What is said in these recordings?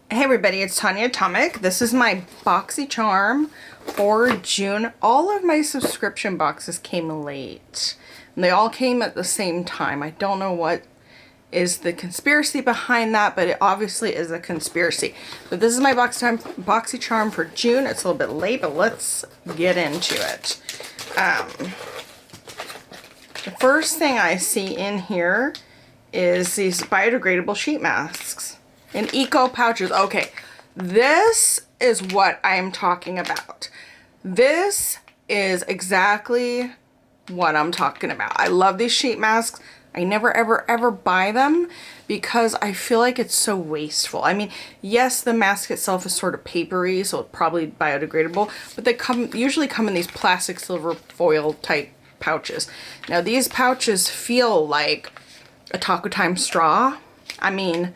Hey everybody, it's Tanya Atomic. This is my BoxyCharm for June. All of my subscription boxes came late. And they all came at the same time. I don't know what is the conspiracy behind that, but it obviously is a conspiracy. But this is my BoxyCharm for June. It's a little bit late, but let's get into it. The first thing I see in here is these biodegradable sheet masks. In eco pouches. Okay, this is what I'm talking about. This is exactly what I'm talking about. I love these sheet masks. I never ever buy them because I feel like it's so wasteful. I mean, yes, the mask itself is sort of papery, so it's probably biodegradable, but they usually come in these plastic silver foil type pouches. Now these pouches feel like a Taco Time straw. I mean,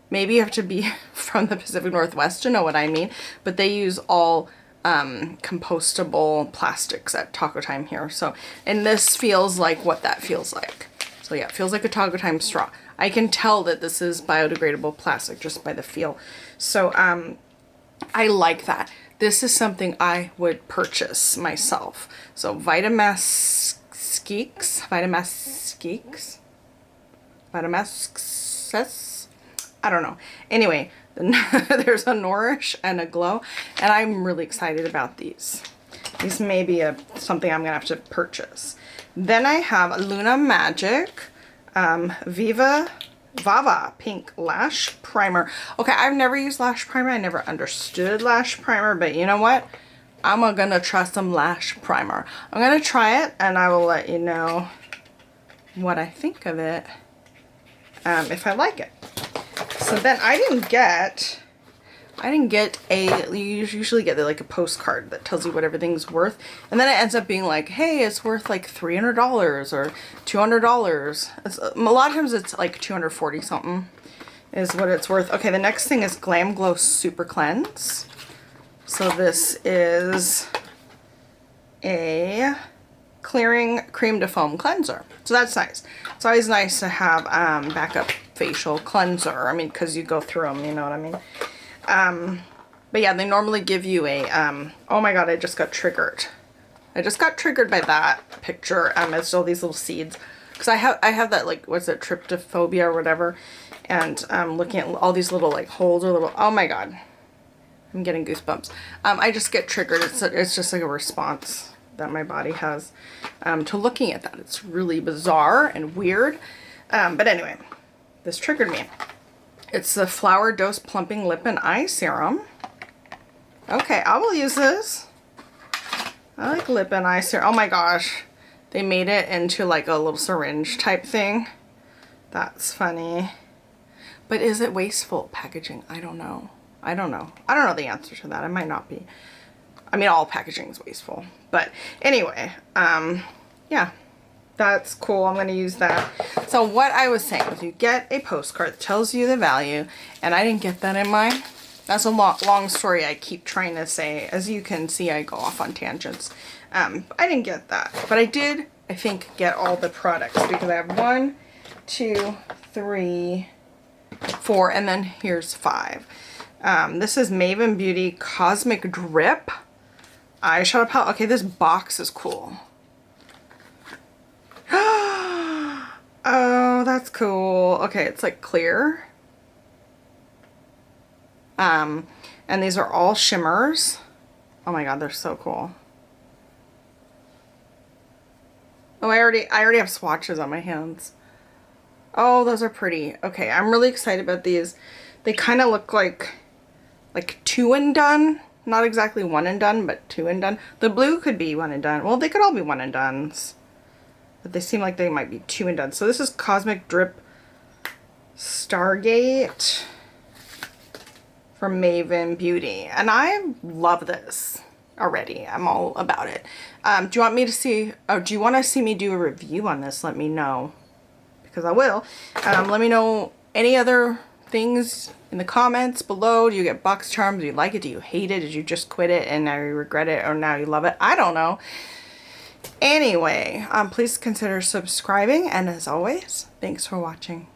maybe you have to be from the Pacific Northwest to know what I mean, but they use all compostable plastics at Taco Time here. So, and this feels like what that feels like. So yeah, it feels like a Taco Time straw. I can tell that this is biodegradable plastic just by the feel. So I like that. This is something I would purchase myself. So Vitamesques, I don't know. Anyway, there's a Nourish and a Glow, and I'm really excited about these. These may be something I'm gonna have to purchase. Then I have Luna Magic Vava Pink Lash Primer. Okay, I've never used Lash Primer. I never understood Lash Primer, but you know what? I'm gonna try some Lash Primer. I'm gonna try it, and I will let you know what I think of it, if I like it. So then I didn't get you usually get you a postcard that tells you what everything's worth, and then it ends up being like, hey, it's worth like $300 or $200. A lot of times it's like 240 something is what it's worth. Okay, the next thing is Glam Glow Super Cleanse. So this is a clearing cream to foam cleanser. So that's nice. It's always nice to have backup facial cleanser. I mean, because you go through them, you know what I mean? But yeah, they normally give you a, oh my god, I just got triggered. I just got triggered by that picture. It's all these little seeds. Because I have that, like, what's it, tryptophobia or whatever. And looking at all these little, like, holes or little, oh my god. I'm getting goosebumps. I just get triggered. It's just like a response that my body has to looking at that. It's really bizarre and weird. But anyway, this triggered me. It's the Flower Dose Plumping Lip and Eye Serum. Okay, I will use this. I like lip and eye serum. Oh my gosh. They made it into like a little syringe type thing. That's funny. But is it wasteful packaging? I don't know. I don't know the answer to that. It might not be. I mean, all packaging is wasteful. But anyway, yeah. That's cool. I'm going to use that. So what I was saying is you get a postcard that tells you the value, and I didn't get that in mine. That's a long story I keep trying to say. As you can see, I go off on tangents. I didn't get that. But I did, I think, get all the products because I have 1, 2, 3, 4, and then here's 5. This is Maven Beauty Cosmic Drip Eyeshadow Palette. Okay, this box is cool. Oh, that's cool. Okay, it's like clear. And these are all shimmers. Oh my god, they're so cool. Oh, I already have swatches on my hands. Oh, those are pretty. Okay, I'm really excited about these. They kind of look like 2 and done. Not exactly 1 and done, but 2 and done. The blue could be 1 and done. Well, they could all be 1 and dones. But they seem like they might be 2 and done. So this is Cosmic Drip Stargate from Maven Beauty. And I love this already. I'm all about it. Do you want me to see, do you want to see me do a review on this? Let me know. Because I will. Let me know any other things in the comments below. Do you get BoxyCharm? Do you like it? Do you hate it? Did you just quit it and now you regret it, or now you love it? I don't know. Anyway, please consider subscribing, and as always, thanks for watching.